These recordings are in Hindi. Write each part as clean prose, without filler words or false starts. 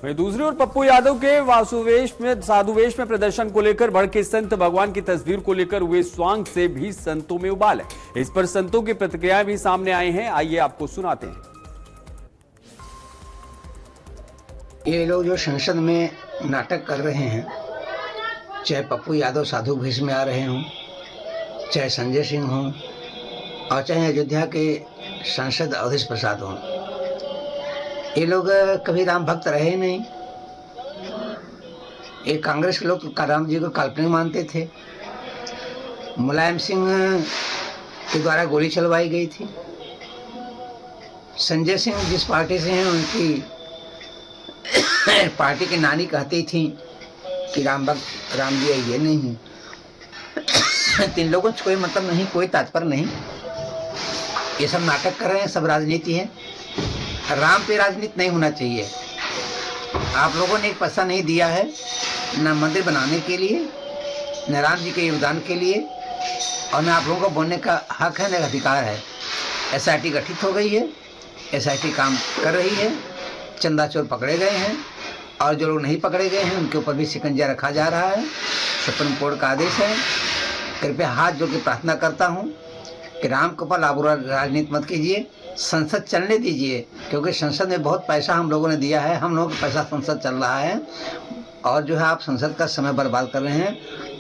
वहीं दूसरी ओर पप्पू यादव के वासुवेश में साधुवेश में प्रदर्शन को लेकर भड़के संत भगवान की तस्वीर को लेकर हुए स्वांग से भी संतों में उबाल है। इस पर संतों की प्रतिक्रियाएं भी सामने आई हैं। आइए आपको सुनाते हैं। ये लोग जो संसद में नाटक कर रहे हैं, चाहे पप्पू यादव साधु वेश में आ रहे हों, चाहे संजय सिंह हों और चाहे अयोध्या के सांसद अवधेश प्रसाद हों, ये लोग कभी राम भक्त रहे ही नहीं। ये कांग्रेस के लोग राम जी को काल्पनिक मानते थे। मुलायम सिंह के द्वारा गोली चलवाई गई थी। संजय सिंह जिस पार्टी से हैं उनकी पार्टी की नानी कहती थी कि राम भक्त राम जी ये नहीं। तीन लोगों से कोई मतलब नहीं, कोई तात्पर्य नहीं। ये सब नाटक कर रहे हैं, सब राजनीति है। राम पे राजनीति नहीं होना चाहिए। आप लोगों ने एक पैसा नहीं दिया है न मंदिर बनाने के लिए, न राम जी के योगदान के लिए, और न आप लोगों को बोलने का हक है न अधिकार है। एसआईटी गठित हो गई है, एसआईटी काम कर रही है, चंदा चोर पकड़े गए हैं और जो लोग नहीं पकड़े गए हैं उनके ऊपर भी शिकंजा रखा जा रहा है। सुप्रीम कोर्ट का आदेश है। कृपया हाथ जोड़ के प्रार्थना करता हूँ कि राम के ऊपर आप राजनीति मत कीजिए, संसद चलने दीजिए, क्योंकि संसद में बहुत पैसा हम लोगों ने दिया है। हम लोगों का पैसा संसद चल रहा है और जो है आप संसद का समय बर्बाद कर रहे हैं।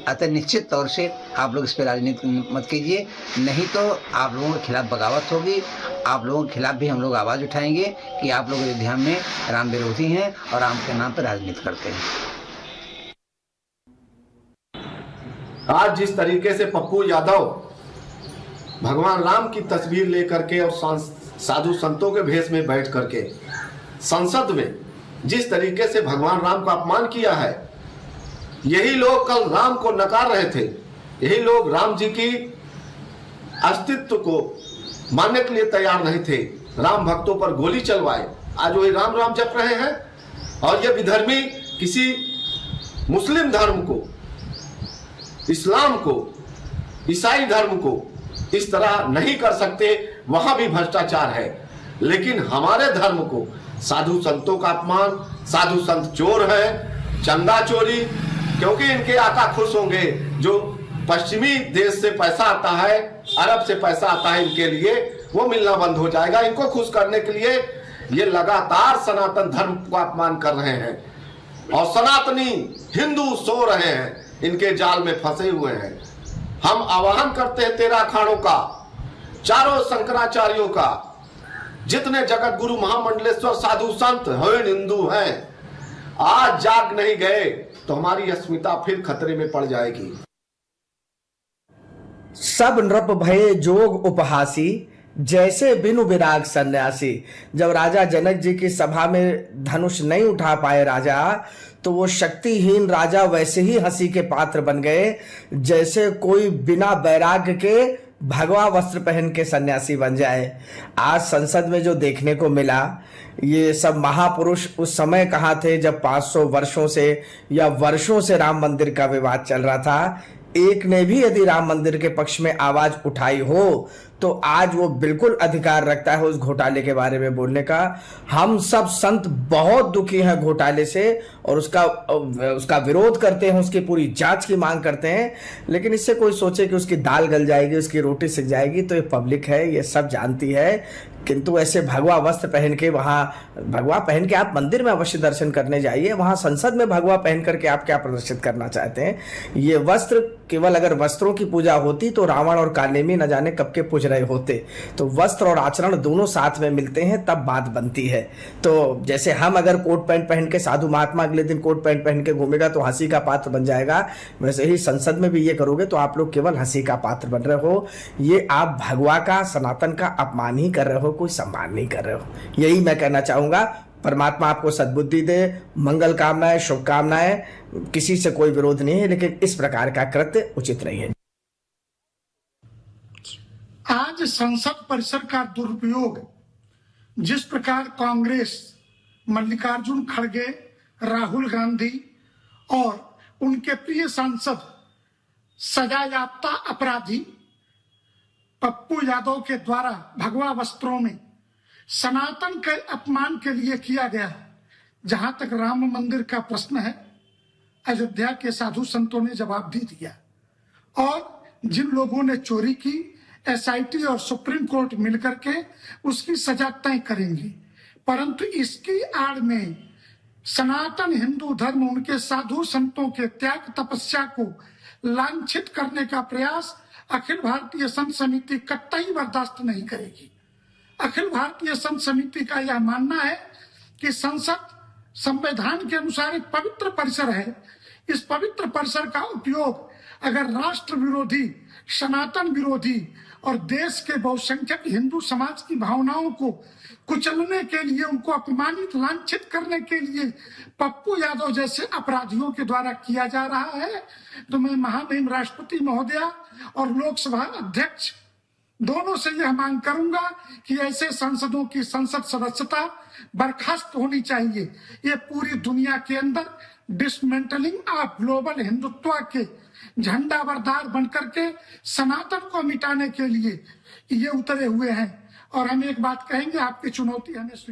अतः निश्चित तौर से आप लोग इस पर राजनीति मत कीजिए, नहीं तो आप लोगों के खिलाफ बगावत होगी। आप लोगों के खिलाफ भी हम लोग आवाज़ उठाएंगे कि आप लोग अयोध्या में राम विरोधी हैं और राम के नाम पर राजनीति करते हैं। आज जिस तरीके से पप्पू यादव भगवान राम की तस्वीर लेकर के और साधु संतों के भेष में बैठ करके संसद में जिस तरीके से भगवान राम का अपमान किया है, यही लोग कल राम को नकार रहे थे। यही लोग राम जी की अस्तित्व को मानने के लिए तैयार नहीं थे। राम भक्तों पर गोली चलवाए, आज वही राम राम जप रहे हैं। और ये विधर्मी किसी मुस्लिम धर्म को, इस्लाम को, ईसाई धर्म को इस तरह नहीं कर सकते। वहां भी भ्रष्टाचार है, लेकिन हमारे धर्म को साधु संतों का अपमान, साधु संत चोर है, चंदा चोरी, क्योंकि इनके आका खुश होंगे। जो पश्चिमी देश से पैसा आता है, अरब से पैसा आता है इनके लिए, वो मिलना बंद हो जाएगा। इनको खुश करने के लिए ये लगातार सनातन धर्म का अपमान कर रहे हैं और सनातनी हिंदू सो रहे हैं, इनके जाल में फंसे हुए हैं। हम आह्वान करते हैं 13 अखाड़ों का, चारों शंकराचार्यों का, जितने जगत गुरु महामंडलेश्वर साधु संत हैं, हिंदू हैं, आज जाग नहीं गए तो हमारी अस्मिता फिर खतरे में पड़ जाएगी। सब नृप भये जोग उपहासी, जैसे बिनु विराग सन्यासी। जब राजा जनक जी की सभा में धनुष नहीं उठा पाए राजा, तो वो शक्तिहीन राजा वैसे ही हंसी के पात्र बन गए जैसे कोई बिना वैराग्य के भगवा वस्त्र पहन के सन्यासी बन जाए। आज संसद में जो देखने को मिला, ये सब महापुरुष उस समय कहाँ थे जब 500 वर्षों से या वर्षों से राम मंदिर का विवाद चल रहा था। एक ने भी यदि राम मंदिर के पक्ष में आवाज उठाई हो तो आज वो बिल्कुल अधिकार रखता है उस घोटाले के बारे में बोलने का। हम सब संत बहुत दुखी हैं घोटाले से और उसका विरोध करते हैं, उसकी पूरी जांच की मांग करते हैं। लेकिन इससे कोई सोचे कि उसकी दाल गल जाएगी, उसकी रोटी सिक जाएगी, तो ये पब्लिक है, ये सब जानती है। किंतु ऐसे भगवा वस्त्र पहन के, वहां भगवा पहन के आप मंदिर में अवश्य दर्शन करने जाइए, वहां संसद में भगवा पहन करके आप क्या प्रदर्शित करना चाहते हैं? ये वस्त्र केवल अगर वस्त्रों की पूजा होती तो रावण और कालेमी न जाने कब के पूज रहे होते। तो वस्त्र और आचरण दोनों साथ में मिलते हैं तब बात बनती है। तो जैसे हम अगर कोट पैंट पहन के, साधु महात्मा अगले दिन कोट पैंट पहन के घूमेगा तो हंसी का पात्र बन जाएगा, वैसे ही संसद में भी ये करोगे तो आप लोग केवल हंसी का पात्र बन रहे हो। ये आप भगवा का, सनातन का अपमान ही कर रहे हो, कोई सम्मान नहीं कर रहे हो। यही मैं कहना चाहूंगा। परमात्मा आपको सद्बुद्धि दे, मंगल कामनाएं, शुभकामनाएं। किसी से कोई विरोध नहीं है, लेकिन इस प्रकार का कृत्य उचित नहीं है। आज संसद परिसर का दुरुपयोग जिस प्रकार कांग्रेस, मल्लिकार्जुन खड़गे, राहुल गांधी और उनके प्रिय सांसद सजायाफ्ता अपराधी पप्पू यादव के द्वारा भगवा वस्त्रों में सनातन के अपमान के लिए किया गया, जहां तक राम मंदिर का प्रश्न है, अयोध्या के साधु संतों ने जवाब दे दिया और जिन लोगों ने चोरी की, एसआईटी और सुप्रीम कोर्ट मिलकर के उसकी सजा तय करेंगे। परंतु इसकी आड़ में सनातन हिंदू धर्म, उनके साधु संतों के त्याग तपस्या को लांछित करने का प्रयास अखिल भारतीय संत समिति कतई बर्दाश्त नहीं करेगी। अखिल भारतीय संत समिति का यह मानना है कि संसद संविधान के अनुसार एक पवित्र परिसर है। इस पवित्र परिसर का उपयोग अगर राष्ट्र विरोधी, सनातन विरोधी और देश के बहुसंख्यक हिंदू समाज की भावनाओं को कुचलने के लिए, उनको अपमानित, लांछित करने के लिए पप्पू यादव जैसे अपराधियों के द्वारा किया जा रहा है, तो मैं महामहिम राष्ट्रपति महोदया और लोकसभा अध्यक्ष दोनों से यह मांग करूंगा कि ऐसे सांसदों की संसद सदस्यता बर्खास्त होनी चाहिए। ये पूरी दुनिया के अंदर डिसमेंटलिंग ऑफ ग्लोबल हिंदुत्व के झंडा बरदार बनकर के सनातन को मिटाने के लिए ये उतरे हुए हैं। और हम एक बात कहेंगे, आपकी चुनौती हमें स्वीकार